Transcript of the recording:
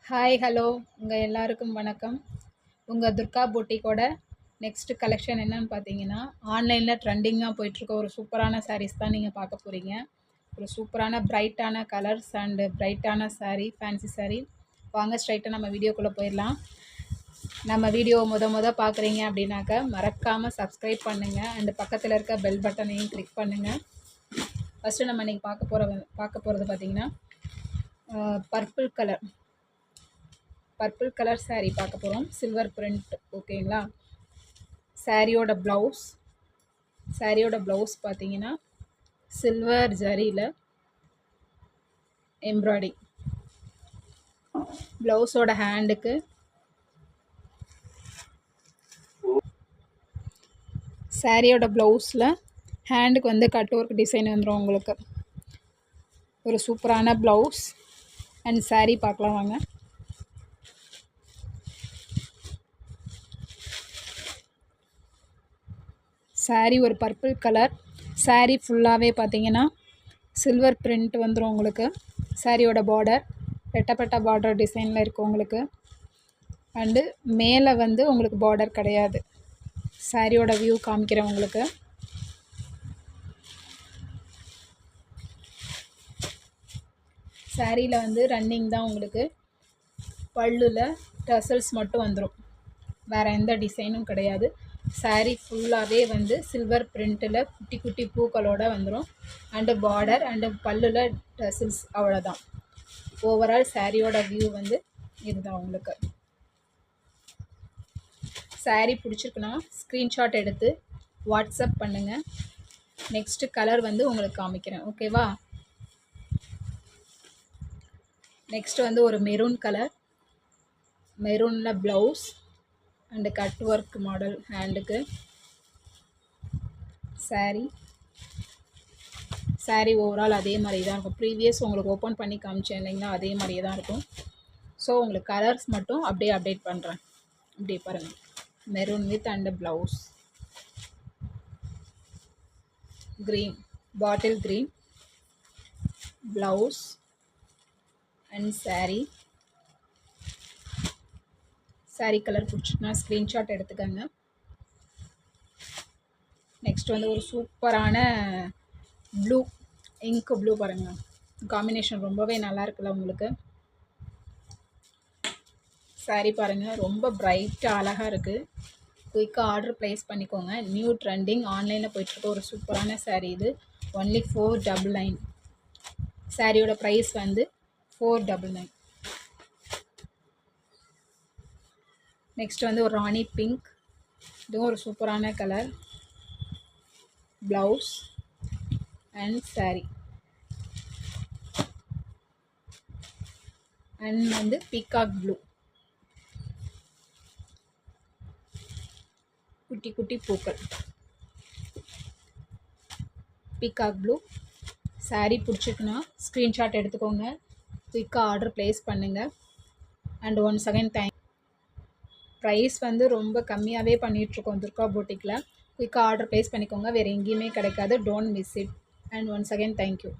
Hi hello உங்கள் எல்லாருக்கும் வணக்கம். உங்கள் துர்கா பூட்டிக்கோட நெக்ஸ்ட்டு கலெக்ஷன் என்னன்னு பார்த்தீங்கன்னா, ஆன்லைனில் ட்ரெண்டிங்காக போயிட்டுருக்க ஒரு சூப்பரான சாரீஸ் தான் நீங்கள் பார்க்க போகிறீங்க. ஒரு சூப்பரான பிரைட்டான கலர்ஸ் அண்டு பிரைட்டான சாரீ, ஃபேன்சி சாரீ. வாங்க ஸ்ட்ரைட்டாக நம்ம வீடியோக்குள்ளே போயிடலாம். நம்ம வீடியோவை முத பார்க்குறீங்க அப்படின்னாக்க மறக்காமல் சப்ஸ்கிரைப் பண்ணுங்கள் அண்டு பக்கத்தில் இருக்க பெல் பட்டனையும் கிளிக் பண்ணுங்கள். ஃபஸ்ட்டு நம்ம இன்றைக்கி பார்க்க போகிறது பார்த்திங்கன்னா பர்பிள் கலர் சாரீ பார்க்க போகிறோம். Silver print. ஓகேங்களா. சாரியோட ப்ளவுஸ் பார்த்தீங்கன்னா சில்வர் ஜரியில் எம்ப்ராய்டிங். ப்ளவுஸோட ஹேண்டுக்கு சாரியோட ப்ளவுஸில் ஹேண்டுக்கு வந்து கட் ஒர்க் டிசைன் வந்துடும். உங்களுக்கு ஒரு சூப்பரான ப்ளவுஸ் அண்ட் சாரீ பார்க்கலாம் வாங்க. சாரீ ஒரு பர்பிள் கலர். சாரீ ஃபுல்லாகவே பார்த்தீங்கன்னா சில்வர் பிரிண்ட் வந்துடும் உங்களுக்கு. சாரியோட பார்டர் ரெட்டப்பட்ட பார்டர் டிசைனில் இருக்கும் உங்களுக்கு. அண்டு மேலே வந்து உங்களுக்கு பார்டர் கிடையாது. சாரியோட வியூ காமிக்கிறேன் உங்களுக்கு. சாரியில் வந்து ரன்னிங் தான் உங்களுக்கு. பல்லுல டசல்ஸ் மட்டும் வந்துடும், வேறு எந்த டிசைனும் கிடையாது. சாரீ ஃபுல்லாகவே வந்து சில்வர் பிரிண்ட்டில் குட்டி குட்டி பூக்களோடு வந்துடும். அண்டு பார்டர் அண்டு பல்லில் டசில்ஸ், அவ்வளோதான். ஓவரால் சாரியோட வியூ வந்து இதுதான் உங்களுக்கு. சாரீ பிடிச்சிருக்குன்னா ஸ்க்ரீன்ஷாட் எடுத்து வாட்ஸ்அப் பண்ணுங்கள். நெக்ஸ்ட்டு கலர் வந்து உங்களுக்கு காமிக்கிறேன். ஓகேவா. நெக்ஸ்ட்டு வந்து ஒரு மெரூன் கலர். மெரூனில் blouse and cut work model ஹேண்டுக்கு. சாரீ ஓவரால் அதே மாதிரி தான் இருக்கும். ப்ரீவியஸ் உங்களுக்கு ஓப்பன் பண்ணி காமிச்சேன் இல்லைங்களா, அதே மாதிரியே தான் இருக்கும். ஸோ உங்களுக்கு கலர்ஸ் மட்டும் அப்படியே அப்டேட் பண்ணுறேன். இப்படி பாருங்கள். Maroon with and blouse green, bottle green blouse and sari colour பிடிச்சிட்டுனா ஸ்க்ரீன்ஷாட் எடுத்துக்கோங்க. நெக்ஸ்ட் வந்து ஒரு சூப்பரான ப்ளூ, இங்க் ப்ளூ பாருங்கள். காம்பினேஷன் ரொம்பவே நல்லா இருக்குல்ல உங்களுக்கு. சாரீ பாருங்கள், ரொம்ப பிரைட்டாக அழகாக இருக்குது. குயிக்காக ஆர்டர் ப்ளேஸ் பண்ணிக்கோங்க. நியூ ட்ரெண்டிங் ஆன்லைனில் போயிட்டுருக்க ஒரு சூப்பரான சாரீ இது. ஒன்லி 499. சாரியோட ப்ரைஸ் வந்து 499. நெக்ஸ்ட் வந்து ஒரு ராணி பிங்க். இதுவும் ஒரு சூப்பரான colour. Blouse and sari and வந்து பீகாக் ப்ளூ, குட்டி குட்டி பூக்கள். Peacock blue. சாரீ பிடிச்சிருக்குன்னா ஸ்க்ரீன்ஷாட் எடுத்துக்கோங்க. குயிக்காக ஆர்டர் ப்ளேஸ் பண்ணுங்கள். அண்ட் ஒன்ஸ் அகைன் ப்ரைஸ் வந்து ரொம்ப கம்மியாகவே பண்ணிகிட்ருக்கோம் துர்கா பூட்டிக்கில். குயிக்காக ஆர்டர் ப்ளேஸ் பண்ணிக்கோங்க. வேறு எங்கேயுமே கிடைக்காது. Don't miss it. And once again thank you.